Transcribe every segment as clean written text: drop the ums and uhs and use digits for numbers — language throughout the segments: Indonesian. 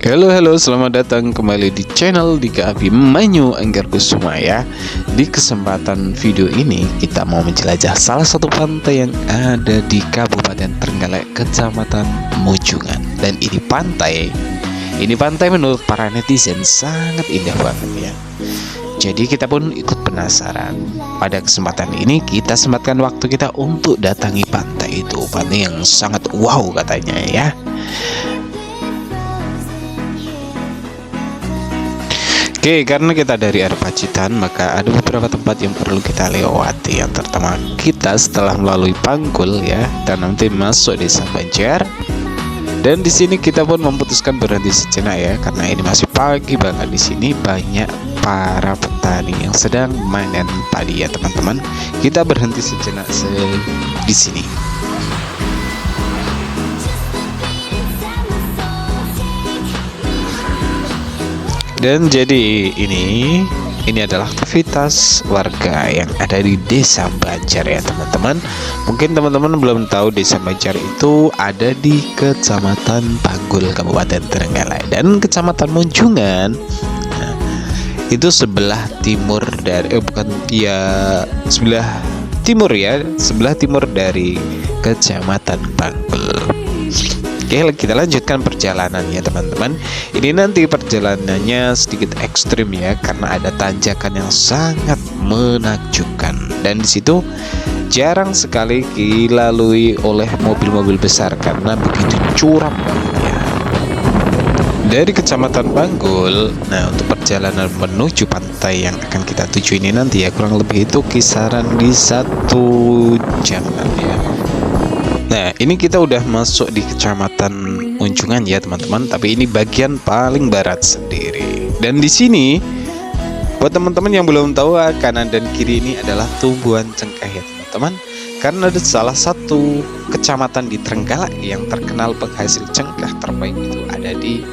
Halo, selamat datang kembali di channel Dika Abimanyu Anggarkusuma ya. Di kesempatan video ini kita mau menjelajah salah satu pantai yang ada di Kabupaten Trenggalek, Kecamatan Mujungan. Dan ini pantai menurut para netizen sangat indah banget ya. Jadi kita pun ikut penasaran. Pada kesempatan ini kita sempatkan waktu kita untuk datangi pantai itu. Pantai yang sangat wow katanya ya. Oke, karena kita dari arah Pacitan, maka ada beberapa tempat yang perlu kita lewati. Yang pertama, kita setelah melalui Panggul ya, dan nanti masuk desa Banjar. Dan di sini kita pun memutuskan berhenti sejenak ya, karena ini masih pagi banget. Di sini banyak para petani yang sedang memanen padi ya teman-teman. Kita berhenti sejenak di sini. Dan jadi ini adalah aktivitas warga yang ada di Desa Banjar ya teman-teman. Mungkin teman-teman belum tahu Desa Banjar itu ada di Kecamatan Panggul, Kabupaten Trenggalek, dan Kecamatan Mujungan. Nah, itu sebelah timur dari sebelah timur dari Kecamatan Panggul. Oke, kita lanjutkan perjalanan ya teman-teman. Ini nanti perjalanannya sedikit ekstrim ya, karena ada tanjakan yang sangat menakjubkan. Dan di situ jarang sekali dilalui oleh mobil-mobil besar karena begitu curam banget ya. Dari Kecamatan Panggul, nah untuk perjalanan menuju pantai yang akan kita tuju ini nanti ya kurang lebih itu kisaran di 1 jam ya. Nah, ini kita udah masuk di Kecamatan Mujungan ya teman-teman, tapi ini bagian paling barat sendiri. Dan di sini buat teman-teman yang belum tahu, kanan dan kiri ini adalah tumbuhan cengkeh ya teman-teman. Karena ada salah satu kecamatan di Trenggalek yang terkenal penghasil cengkeh terbaik itu ada di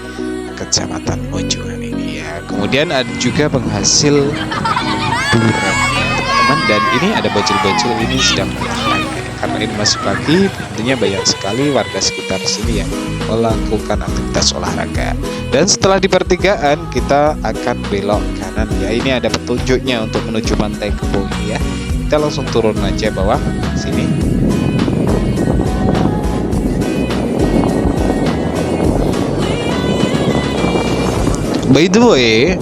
Kecamatan Mujungan ini ya. Kemudian ada juga penghasil durian ya teman-teman, dan ini ada bocil-bocil ini sedang berolahraga. Karena ini masih pagi, tentunya banyak sekali warga sekitar sini yang melakukan aktivitas olahraga. Dan setelah di pertigaan, kita akan belok kanan ya. Ini ada petunjuknya untuk menuju Pantai Kebun ya. Kita langsung turun aja bawah sini. By the way,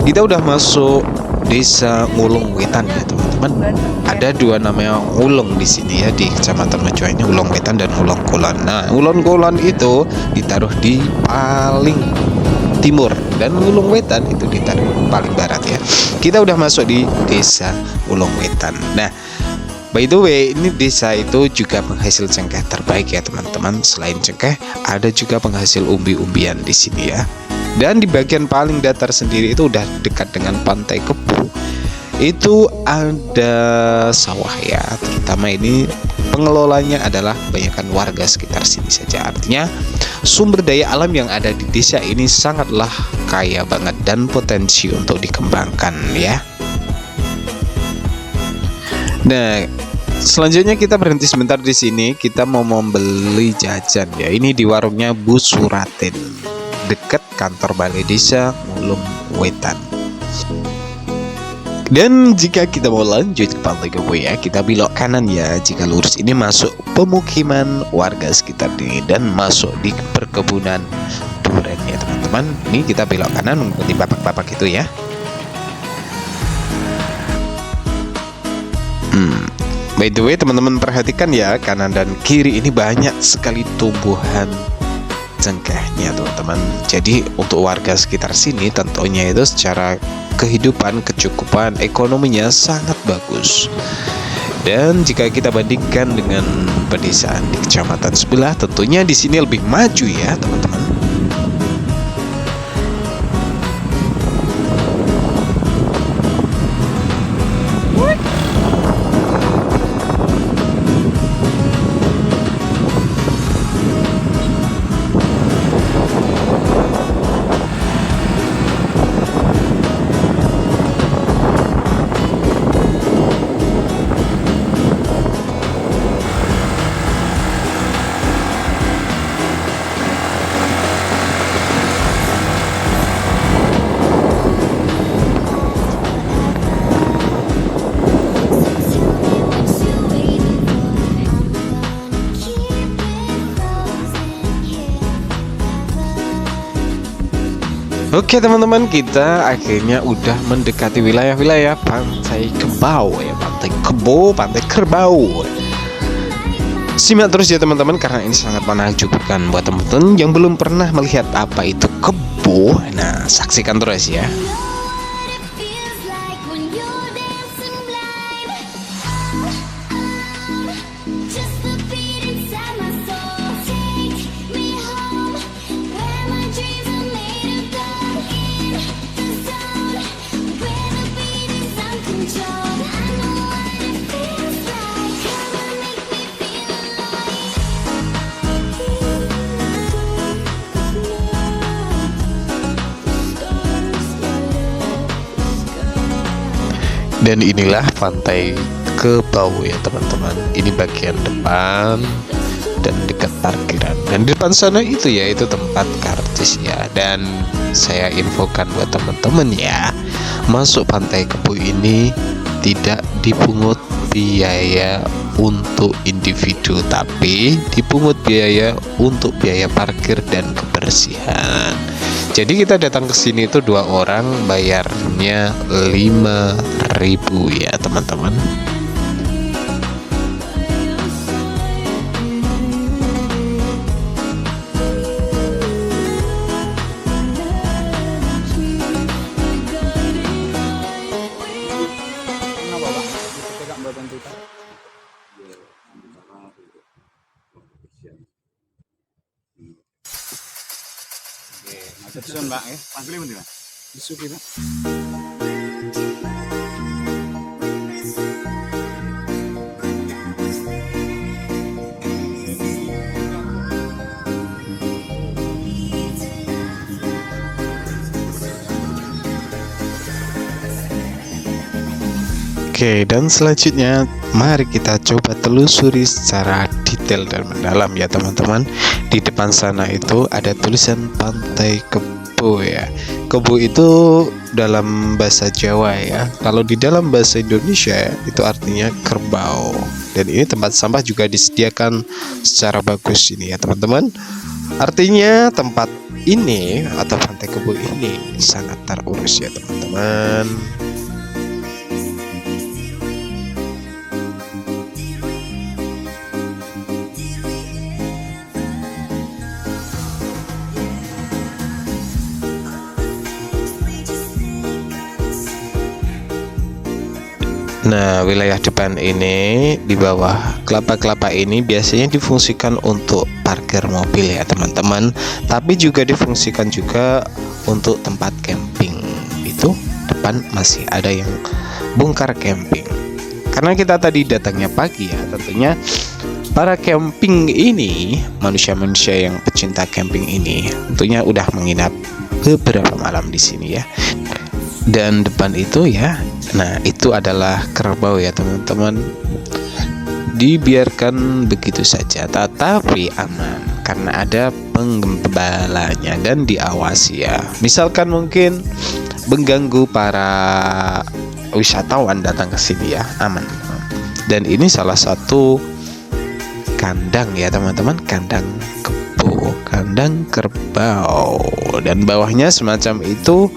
kita udah masuk Desa Ngulung Wetan ya teman-teman. Ada dua nama Ulung di sini ya di Kecamatan Mujungan ini, Ulung Wetan dan Ulung Kulon. Nah, Ulung Kulon itu ditaruh di paling timur dan Ulung Wetan itu ditaruh paling barat ya. Kita udah masuk di Desa Ulung Wetan. Nah, by the way, ini desa itu juga penghasil cengkeh terbaik ya teman-teman. Selain cengkeh, ada juga penghasil umbi-umbian di sini ya. Dan di bagian paling datar sendiri itu udah dekat dengan Pantai Kebu, itu ada sawah ya. Terutama ini pengelolanya adalah kebanyakan warga sekitar sini saja. Artinya sumber daya alam yang ada di desa ini sangatlah kaya banget dan potensi untuk dikembangkan ya. Nah, selanjutnya kita berhenti sebentar di sini. Kita mau membeli jajan ya. Ini di warungnya Bu Suratin, dekat kantor Balai Desa Ngulung Wetan. Dan jika kita mau lanjut ke Pantai Kebu ya, kita belok kanan ya. Jika lurus ini masuk pemukiman warga sekitar ini dan masuk di perkebunan durian ya teman-teman. Ini kita belok kanan mengikuti bapak-bapak itu ya. By the way teman-teman perhatikan ya, kanan dan kiri ini banyak sekali tumbuhan cengkehnya teman-teman. Jadi untuk warga sekitar sini tentunya itu secara kehidupan, kecukupan ekonominya sangat bagus. Dan jika kita bandingkan dengan pedesaan di kecamatan sebelah, tentunya di sini lebih maju ya teman-teman. Oke teman-teman, kita akhirnya udah mendekati wilayah-wilayah Pantai Kebau ya, Pantai Kebo, Pantai Kerbau. Simak terus ya teman-teman, karena ini sangat menakjubkan buat teman-teman yang belum pernah melihat apa itu kebo. Nah, saksikan terus ya. Dan inilah Pantai Kebau ya teman-teman. Ini bagian depan dan dekat parkiran. Dan di depan sana itu ya, itu tempat karcis ya. Dan saya infokan buat teman-teman ya, masuk Pantai Kebau ini tidak dipungut biaya untuk individu, tapi dipungut biaya untuk biaya parkir dan kebersihan. Jadi kita datang ke sini itu 2 orang, bayarnya 5.000 ya teman-teman. Mbak, panggilnya bener, Mbak. Disuki, Mbak. Oke, dan selanjutnya mari kita coba telusuri secara detail dan mendalam ya teman-teman. Di depan sana itu ada tulisan Pantai Kebo ya. Kebo itu dalam bahasa Jawa ya. Kalau di dalam bahasa Indonesia itu artinya kerbau. Dan ini tempat sampah juga disediakan secara bagus ini ya teman-teman. Artinya tempat ini atau Pantai Kebo ini sangat terurus ya teman-teman. Nah, wilayah depan ini di bawah kelapa-kelapa ini biasanya difungsikan untuk parkir mobil ya teman-teman, tapi juga difungsikan juga untuk tempat camping. Itu depan masih ada yang bongkar camping. Karena kita tadi datangnya pagi ya, tentunya para camping ini, manusia-manusia yang pecinta camping ini tentunya udah menginap beberapa malam di sini ya. Dan depan itu ya, nah itu adalah kerbau ya teman-teman. Dibiarkan begitu saja, tetapi aman karena ada penggembalanya dan diawasi ya. Misalkan mungkin mengganggu para wisatawan datang ke sini ya, aman. Dan ini salah satu kandang ya teman-teman, kandang kebo, kandang kerbau, dan bawahnya semacam itu.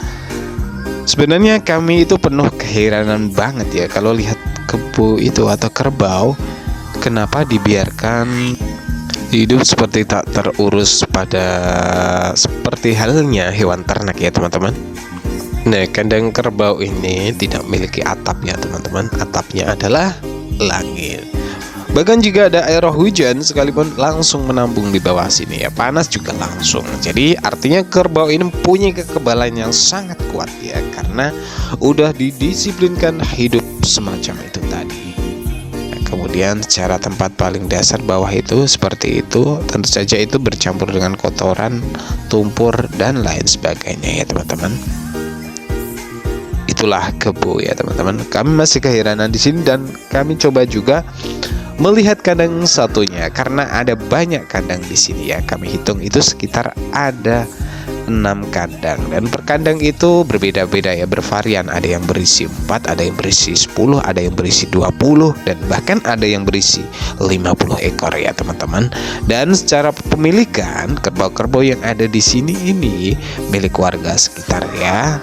Sebenarnya kami itu penuh keheranan banget ya kalau lihat kebo itu atau kerbau, kenapa dibiarkan hidup seperti tak terurus pada seperti halnya hewan ternak ya teman-teman. Nah, kandang kerbau ini tidak memiliki atap ya teman-teman, atapnya adalah langit. Bahkan jika ada air hujan sekalipun langsung menampung di bawah sini ya, panas juga langsung. Jadi artinya kerbau ini punya kekebalan yang sangat kuat ya, karena udah didisiplinkan hidup semacam itu tadi. Nah, kemudian secara tempat paling dasar bawah itu seperti itu, tentu saja itu bercampur dengan kotoran, tumpur dan lain sebagainya ya teman-teman. Itulah kebo ya teman-teman. Kami masih keheranan di sini dan kami coba juga melihat kandang satunya karena ada banyak kandang di sini ya. Kami hitung itu sekitar ada 6 kandang, dan per kandang itu berbeda-beda ya, bervarian. Ada yang berisi 4, ada yang berisi 10, ada yang berisi 20, dan bahkan ada yang berisi 50 ekor ya teman-teman. Dan secara pemilikan, kerbau-kerbau yang ada di sini ini milik warga sekitar ya.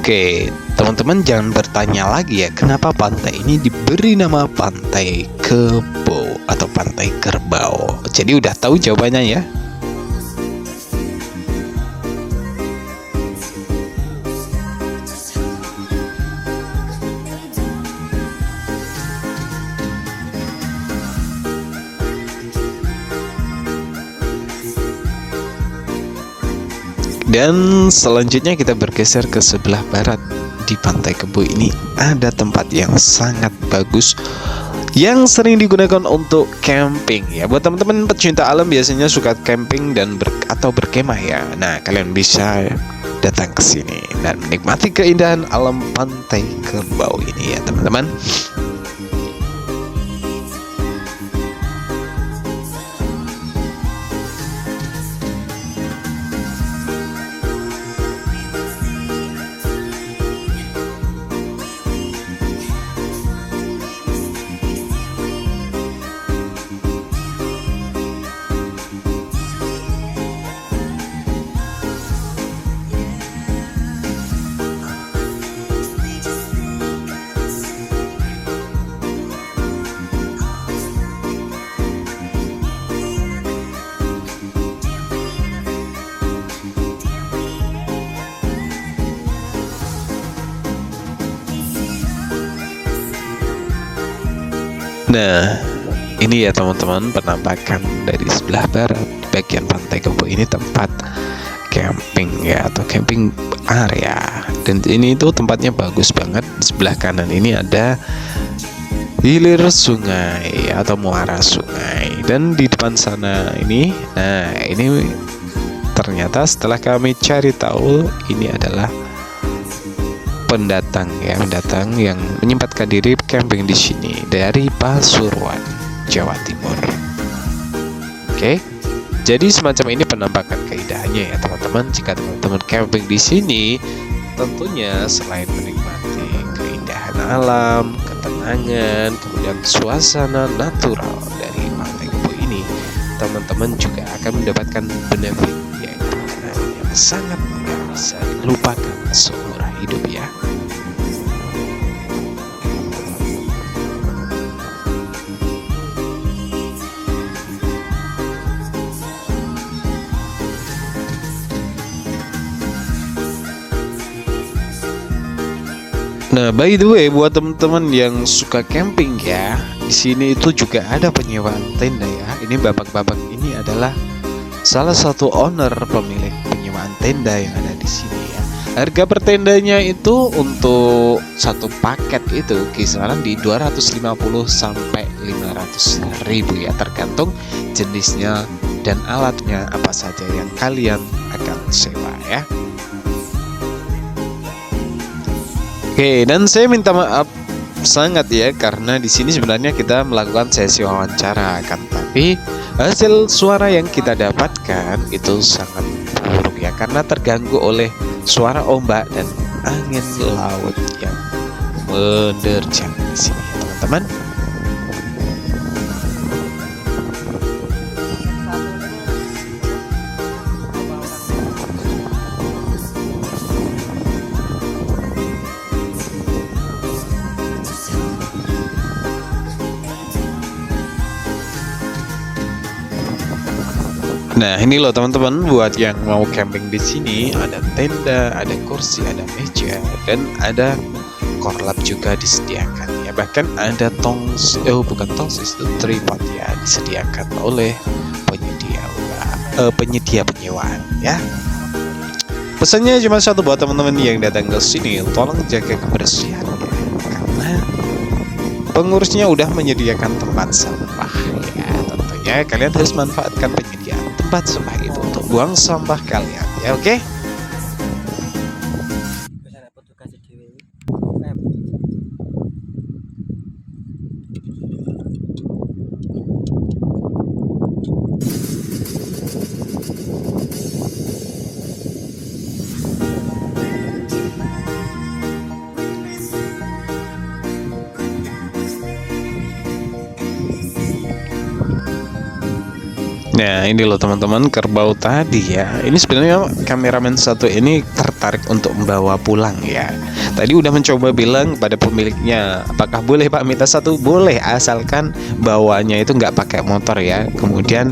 Oke, teman-teman jangan bertanya lagi ya, kenapa pantai ini diberi nama Pantai Kebo atau Pantai Kerbau. Jadi udah tahu jawabannya ya. Dan selanjutnya kita bergeser ke sebelah barat. Di Pantai Kebo ini ada tempat yang sangat bagus yang sering digunakan untuk camping ya. Buat teman-teman pecinta alam biasanya suka camping dan atau berkemah ya. Nah, kalian bisa datang ke sini dan menikmati keindahan alam Pantai Kerbau ini ya teman-teman. Nah, ini ya teman-teman penampakan dari sebelah barat bagian Pantai Kebo ini, tempat camping ya atau camping area. Dan ini itu tempatnya bagus banget. Di sebelah kanan ini ada hilir sungai atau muara sungai, dan di depan sana ini, nah ini ternyata setelah kami cari tahu ini adalah pendatang ya, pendatang yang menyempatkan diri camping di sini dari Pasuruan, Jawa Timur. Oke, jadi semacam ini penampakan keindahannya ya teman-teman. Jika teman-teman camping di sini, tentunya selain menikmati keindahan alam, ketenangan, kemudian suasana natural dari Pantai Kebo ini, teman-teman juga akan mendapatkan benefit yaitu kenangan yang sangat tidak bisa dilupakan seumur hidup ya. Nah, by the way, buat teman-teman yang suka camping ya, di sini itu juga ada penyewaan tenda ya. Ini bapak-bapak ini adalah salah satu owner pemilik penyewaan tenda yang ada di sini ya. Harga per tendanya itu untuk satu paket itu kisaran di 250 sampai 500 ribu ya, tergantung jenisnya dan alatnya apa saja yang kalian akan sewa ya. Oke, dan saya minta maaf sangat ya karena di sini sebenarnya kita melakukan sesi wawancara kan, tapi hasil suara yang kita dapatkan itu sangat buruk ya karena terganggu oleh suara ombak dan angin laut yang menerjang di sini teman-teman. Nah, ini loh teman-teman, buat yang mau camping di sini ada tenda, ada kursi, ada meja, dan ada korlap juga disediakan ya. Bahkan ada bukan tongsis, itu tripod ya, disediakan oleh penyedia penyewaan ya. Pesannya cuma satu buat teman-teman yang datang ke sini, tolong jaga kebersihan ya, karena pengurusnya udah menyediakan tempat sampah ya. Tentunya kalian harus manfaatkan penyediaan tempat sampah itu untuk buang sampah kalian ya, oke? Nah ini loh teman-teman kerbau tadi ya. Ini sebenarnya kameramen satu ini tertarik untuk membawa pulang ya. Tadi udah mencoba bilang pada pemiliknya, apakah boleh Pak minta satu? Boleh, asalkan bawanya itu nggak pakai motor ya. Kemudian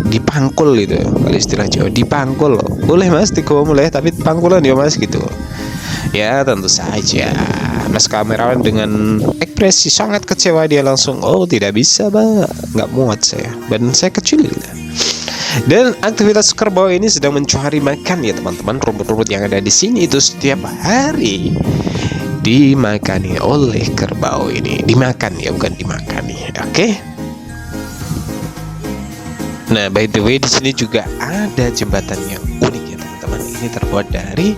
dipangkul itu kalau istilah Jawa, dipangkul loh. Boleh Mas, dibawa mulai tapi pangkulan ya Mas gitu. Ya tentu saja. Mas kamerawan dengan ekspresi sangat kecewa dia langsung, oh tidak bisa Pak, nggak muat saya, badan saya kecil. Dan aktivitas kerbau ini sedang mencari makan ya teman-teman. Rumput-rumput yang ada di sini itu setiap hari dimakani oleh kerbau ini. Dimakan ya, bukan dimakani. Oke. Nah by the way di sini juga ada jembatan yang unik ya teman-teman. Ini terbuat dari,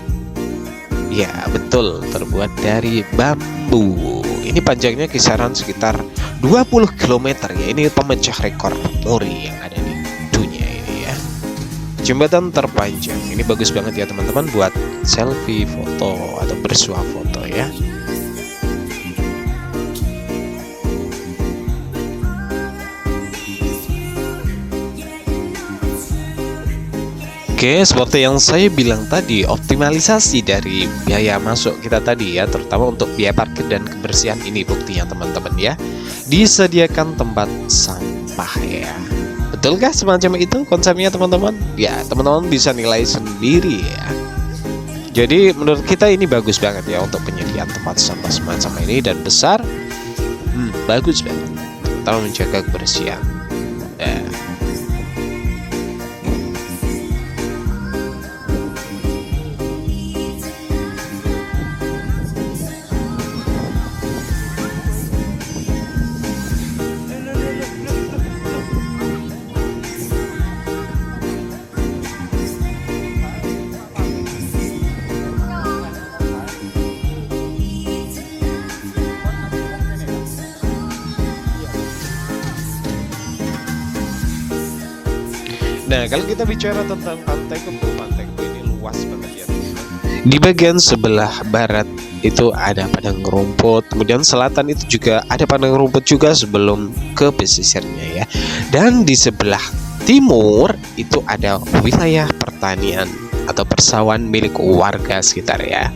ya betul, terbuat dari bambu. Ini panjangnya kisaran sekitar 20 km ya. Ini pemecah rekor muri yang ada di dunia ini ya. Jembatan terpanjang. Ini bagus banget ya teman-teman buat selfie foto atau bersuah foto ya. Oke, seperti yang saya bilang tadi, optimalisasi dari biaya masuk kita tadi ya, terutama untuk biaya parkir dan kebersihan ini buktinya teman-teman ya. Disediakan tempat sampah ya. Betulkah semacam itu konsepnya teman-teman? Ya, teman-teman bisa nilai sendiri ya. Jadi menurut kita ini bagus banget ya untuk penyediaan tempat sampah semacam ini dan besar. Bagus banget. Kita menjaga kebersihan. Ya. Nah, kalau kita bicara tentang Pantai Kebo ini luas banget ya. Di bagian sebelah barat itu ada padang rumput, kemudian selatan itu juga ada padang rumput juga sebelum ke pesisirnya ya. Dan di sebelah timur itu ada wilayah pertanian atau persawahan milik warga sekitar ya.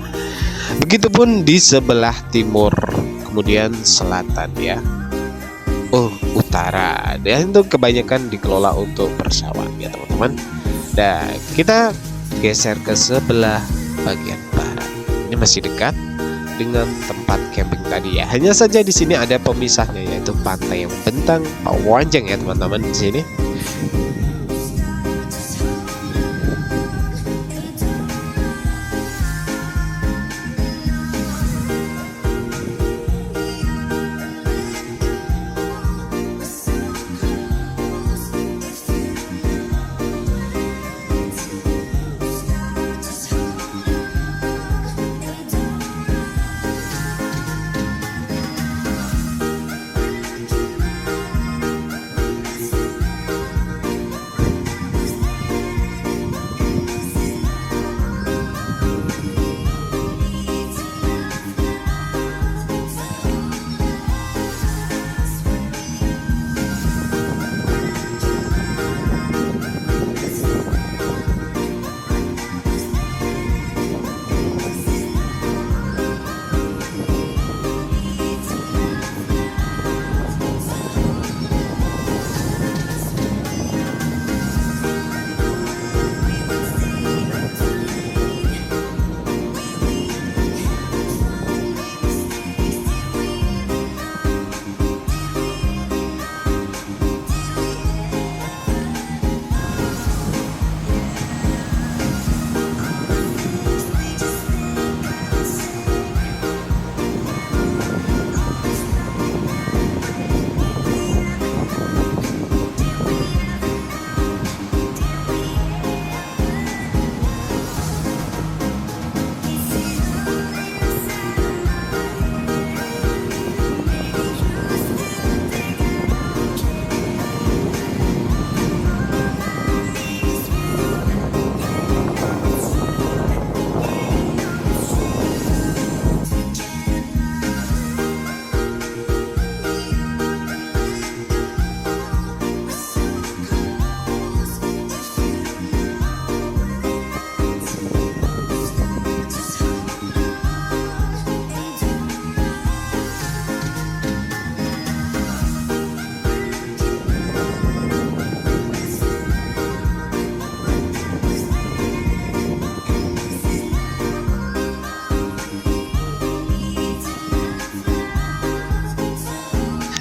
Begitupun di sebelah timur, kemudian selatan ya. Utara, dan itu kebanyakan dikelola untuk persawahan ya teman-teman. Dan kita geser ke sebelah bagian barat. Ini masih dekat dengan tempat camping tadi ya. Hanya saja di sini ada pemisahnya yaitu pantai yang membentang panjang ya teman-teman di sini.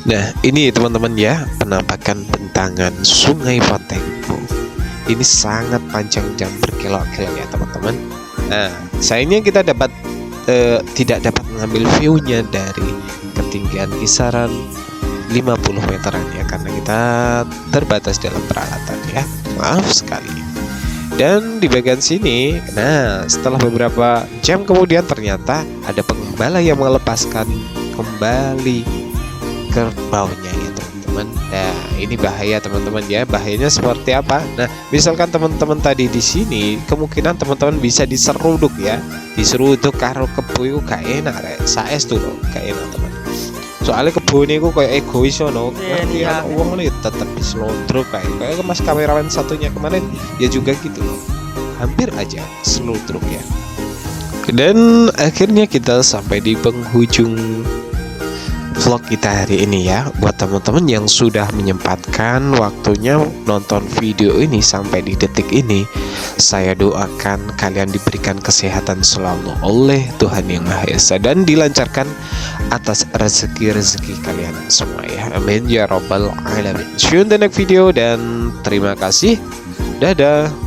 Nah, ini teman-teman ya, penampakan bentangan Sungai Potempo. Ini sangat panjang dan berkelok-kelok ya teman-teman. Nah, sayangnya kita tidak dapat mengambil view-nya dari ketinggian kisaran 50 meteran ya, karena kita terbatas dalam peralatan ya. Maaf sekali. Dan di bagian sini, nah setelah beberapa jam kemudian ternyata ada pengembala yang melepaskan kembali kerbaunya ya teman-teman. Nah ini bahaya teman-teman ya. Bahayanya seperti apa? Nah misalkan teman-teman tadi di sini, kemungkinan teman-teman bisa diseruduk ya. Diseruduk karo kebo itu gak enak rek. Saes tuh loh, gak enak teman. Soalnya kebo ini kayak egois no. Ngerti ya, uang ini tetap diselundruk kayak mas kameramen satunya kemarin ya juga gitu loh. Hampir aja seludruk ya. Dan akhirnya kita sampai di penghujung vlog kita hari ini ya. Buat teman-teman yang sudah menyempatkan waktunya nonton video ini sampai di detik ini, saya doakan kalian diberikan kesehatan selalu oleh Tuhan Yang Maha Esa dan dilancarkan atas rezeki-rezeki kalian semua ya. Amin ya robbal alamin. See you in the next video dan terima kasih. Dadah.